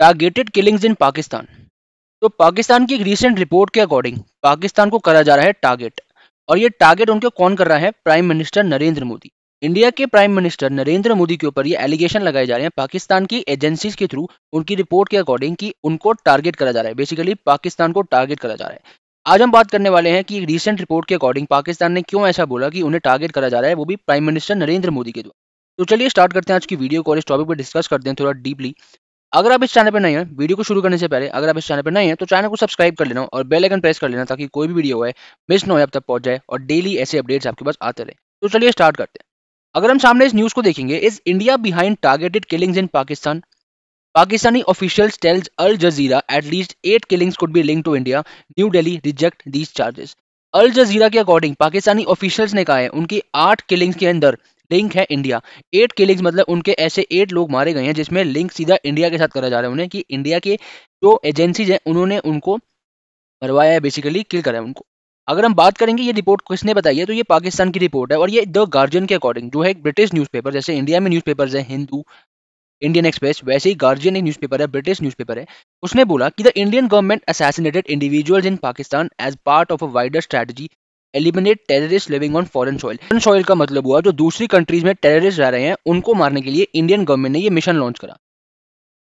Targeted killings in Pakistan. तो पाकिस्तान की एक रीसेंट रिपोर्ट के अकॉर्डिंग पाकिस्तान को करा जा रहा है टारगेट, और ये टारगेट उनको कौन कर रहा है? Prime minister Narendra Modi. India के प्राइम मिनिस्टर नरेंद्र मोदी के ऊपर ये एलिगेशन लगाए जा रहे हैं पाकिस्तान की एजेंसीज के थ्रू, उनकी रिपोर्ट के अकॉर्डिंग कि उनको टारगेट करा जा रहा है, बेसिकली पाकिस्तान को टारगेट करा जा रहा है। आज हम बात करने वाले हैं कि एक रीसेंट रिपोर्ट के अकॉर्डिंग पाकिस्तान ने क्यों ऐसा बोला कि उन्हें टारगेट करा जा रहा है, वो भी प्राइम मिनिस्टर नरेंद्र मोदी के द्वारा। तो चलिए स्टार्ट करते हैं आज की वीडियो को और इस टॉपिक पर डिस्कस करते हैं थोड़ा डीपली। अगर आप इस चैनल पर नए हैं, वीडियो को शुरू करने से पहले अगर आप इस चैनल पर नए हैं तो चैनल को सब्सक्राइब कर लेना और बेल आइकन प्रेस कर लेना ताकि कोई भी वीडियो है मिस ना हो, अब तक पहुंच जाए और डेली ऐसे अपडेट्स आपके पास आते रहे। तो चलिए स्टार्ट करते हैं। अगर हम सामने इस न्यूज को देखेंगे, is India behind targeted killings in Pakistan? Pakistani officials tells Al Jazeera at least 8 killings could be linked to India. New Delhi reject these charges. अल जजीरा के अकॉर्डिंग पाकिस्तानी ऑफिशियल्स ने कहा है उनकी 8 किलिंग्स के अंदर लिंक है इंडिया। 8 किलिंग्स मतलब उनके ऐसे 8 लोग मारे गए हैं जिसमें लिंक सीधा इंडिया के साथ करा जा रहा है उन्हें, कि इंडिया के जो एजेंसीज हैं उन्होंने उनको मरवाया है, बेसिकली किल करा है उनको। अगर हम बात करेंगे ये रिपोर्ट किसने बताई है, तो ये पाकिस्तान की रिपोर्ट है और ये द गार्जियन के अकॉर्डिंग, जो है एक ब्रिटिश न्यूज़पेपर, जैसे इंडिया में न्यूज़पेपर्स है हिंदू, इंडियन एक्सप्रेस, वैसे ही गार्जियन एक न्यूज़पेपर है, ब्रिटिश न्यूज़पेपर है। उसने बोला कि the Indian government assassinated individuals in Pakistan as part of a wider strategy eliminate terrorist living on foreign soil. Foreign soil का मतलब हुआ जो दूसरी कंट्रीज में टेररिस्ट रह रहे हैं उनको मारने के लिए इंडियन गवर्नमेंट ने ये मिशन लॉन्च करा।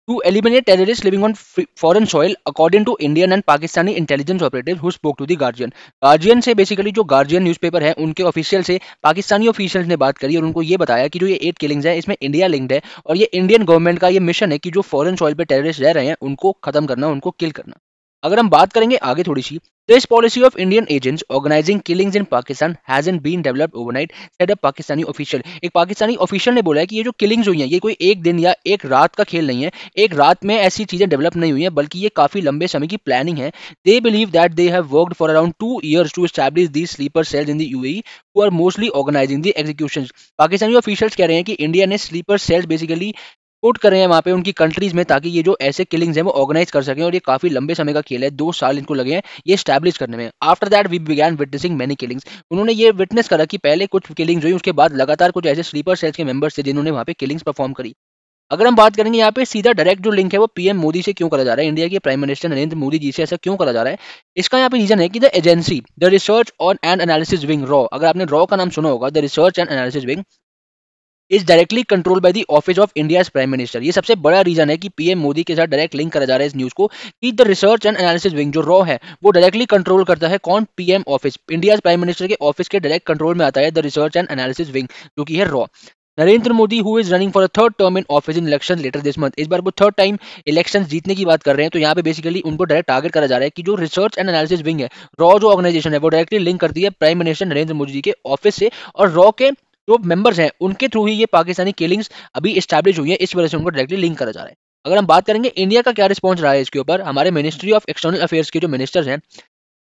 To eliminate terrorists living on foreign soil, according to Indian and Pakistani intelligence operatives who spoke to the Guardian. Guardian से बेसिकली जो गार्जियन न्यूज़पेपर है उनके ऑफिशियल से पाकिस्तानी ऑफिशियल्स ने बात करी और उनको ये बताया कि जो ये 8 किलिंग्स है इसमें इंडिया लिंक्ड है और ये इंडियन गवर्नमेंट का ये मिशन है कि जो फॉरेन सॉइल पे टेररिस्ट रह रहे हैं उनको खत्म करना, उनको किल करना। अगर हम बात करेंगे आगे थोड़ी सी, this policy of Indian agents organising killings in Pakistan hasn't been developed overnight, said a Pakistani official. एक पाकिस्तानी ऑफिशियल ने बोला है कि ये जो किलिंग्स हुई हैं ये कोई एक दिन या एक रात का खेल नहीं है, एक रात में ऐसी चीजें डेवलप नहीं हुई हैं, बल्कि ये काफी लंबे समय की प्लानिंग है। They believe that they have worked for around 2 years to establish these sleeper cells in the UAE who are mostly organizing the executions. Pakistani officials कह रहे हैं कि इंडिया ने स्लीपर सेल्स बेसिकली पुट कर रहे हैं वहाँ पे उनकी कंट्रीज में, ताकि ये जो ऐसे किलिंग्स हैं वो ऑर्गेनाइज कर सकें, और ये काफी लंबे समय का खेल है, 2 साल इनको लगे हैं ये स्टैब्लिश करने में। After that we began witnessing many killings. उन्होंने ये विटनेस करा कि पहले कुछ किलिंग्स हुई, उसके बाद लगातार कुछ ऐसे स्लीपर सेल्स के मेंबर्स थे जिन्होंने वहाँ पे किलिंग्स परफॉर्म करी। अगर हम बात करेंगे यहाँ पे सीधा डायरेक्ट जो लिंक है वो पीएम मोदी से क्यों करा जा रहा है, इंडिया के प्राइम मिनिस्टर नरेंद्र मोदी जी से ऐसा क्यों करा जा रहा है, इसका यहाँ पे रीजन है कि the agency the research on and analysis wing raw, अगर आपने रॉ का नाम सुना होगा, the research and analysis wing is directly control by the office of India prime minister. ये सबसे बड़ा रीजन है कि पीएम मोदी के साथ डायरेक्ट लिंक करा जा रहा है इस न्यूज को, कि the research and analysis wing जो रॉ है वो डायरेक्टली कंट्रोल करता है कौन? PM office, India prime minister के ऑफिस के डायरेक्ट कंट्रोल में आता है the research and analysis wing, जो कि है रॉ। Narendra Modi who is running for a third term in office in election later this month, इस बार वो थर्ड टाइम इलेक्शन जीतने की बात कर रहे हैं, तो यहाँ पे बेसिकली उनको डायरेक्ट टारगेट करा जा रहा है कि जो रिसर्च एंड एनालिसिस विंग है, रॉ जो ऑर्गेनाइजेशन है वो डायरेक्टली लिंक करती है प्राइम मिनिस्टर नरेंद्र मोदी जी के ऑफिस से, और रॉ के जो मेंबर्स हैं उनके थ्रू ही ये पाकिस्तानी किलिंग्स अभी एस्टैब्लिश हुई है, इस वजह से उनको डायरेक्टली लिंक करा जा रहा है। अगर हम बात करेंगे इंडिया का क्या रिस्पॉन्स रहा है इसके ऊपर, हमारे मिनिस्ट्री ऑफ एक्सटर्नल अफेयर्स के जो मिनिस्टर्स हैं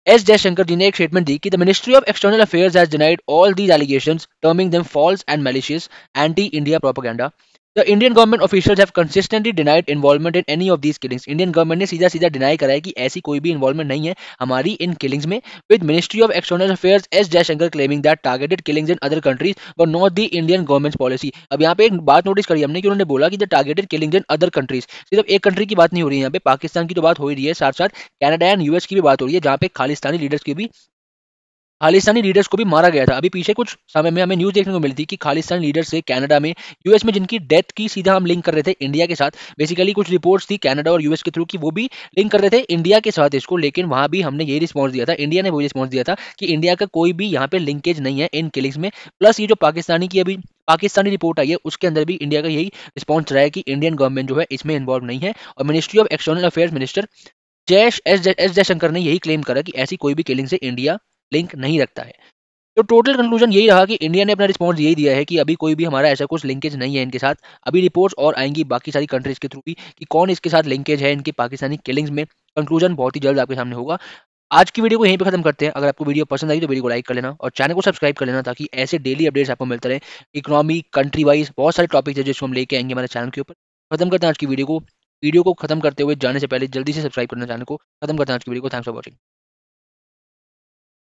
एस जयशंकर जी ने एक स्टेटमेंट दी कि the ministry of external affairs has denied all these allegations terming them false and malicious anti India propaganda. The Indian government officials have consistently denied involvement in any of these killings. Indian government ने सीधा सीधा deny करा है कि ऐसी कोई भी involvement नहीं है हमारी इन किलिंग्स में, with ministry of external affairs S Jaishankar claiming that targeted killings in other countries but not the Indian government policy. अब यहाँ पे एक बात नोटिस करी हमने कि उन्होंने बोला कि the targeted killings in other countries, सिर्फ एक कंट्री की बात नहीं हो रही है यहाँ पे, पाकिस्तान की तो बात हो ही रही है, साथ साथ कनाडा एंड यूएस की भी बात हो रही है, जहाँ पे खालिस्तानी लीडर्स की भी खालिस्तानी लीडर्स को भी मारा गया था। अभी पीछे कुछ समय में हमें न्यूज़ देखने को मिली थी कि खालिस्तानी लीडर्स से कनाडा में, यूएस में, जिनकी डेथ की सीधा हम लिंक कर रहे थे इंडिया के साथ, बेसिकली कुछ रिपोर्ट्स थी कनाडा और यूएस के थ्रू कि वो भी लिंक कर रहे थे इंडिया के साथ इसको, लेकिन वहां भी हमने यही रिस्पॉन्स दिया था, इंडिया ने वही रिस्पॉन्स दिया था कि इंडिया का कोई भी यहाँ पे लिंकेज नहीं है इन किलिंग्स में। प्लस ये जो पाकिस्तानी की अभी पाकिस्तानी रिपोर्ट आई है उसके अंदर भी इंडिया का यही रिस्पॉन्स रहा है कि इंडियन गवर्नमेंट जो है इसमें इन्वॉल्व नहीं है, और ministry of external affairs minister S Jaishankar ने यही क्लेम करा कि ऐसी कोई भी किलिंग से इंडिया लिंक नहीं रखता है। तो टोटल कंक्लूजन यही रहा कि इंडिया ने अपना रिस्पॉन्स यही दिया है कि अभी कोई भी हमारा ऐसा कुछ लिंकेज नहीं है इनके साथ। अभी रिपोर्ट्स और आएंगी बाकी सारी कंट्रीज के थ्रू भी कि कौन इसके साथ लिंकेज है इनकी पाकिस्तानी किलिंग्स में। कंक्लूजन बहुत ही जल्द आपके सामने होगा। आज की वीडियो को यहीं पे खत्म करते हैं। अगर आपको वीडियो पसंद आई तो वीडियो को लाइक कर लेना और चैनल को सब्सक्राइब कर लेना, ताकि ऐसे डेली अपडेट्स आपको मिलते रहे। इकोनॉमी, कंट्री वाइज बहुत सारे टॉपिक्स है जिसको हम लेके आएंगे हमारे चैनल के ऊपर। खत्म करते हैं आज की वीडियो को। वीडियो को खत्म करते हुए जाने से पहले जल्दी से सब्सक्राइब करना, चैनल को खत्म करते हैं आज की वीडियो को। Thanks for watching.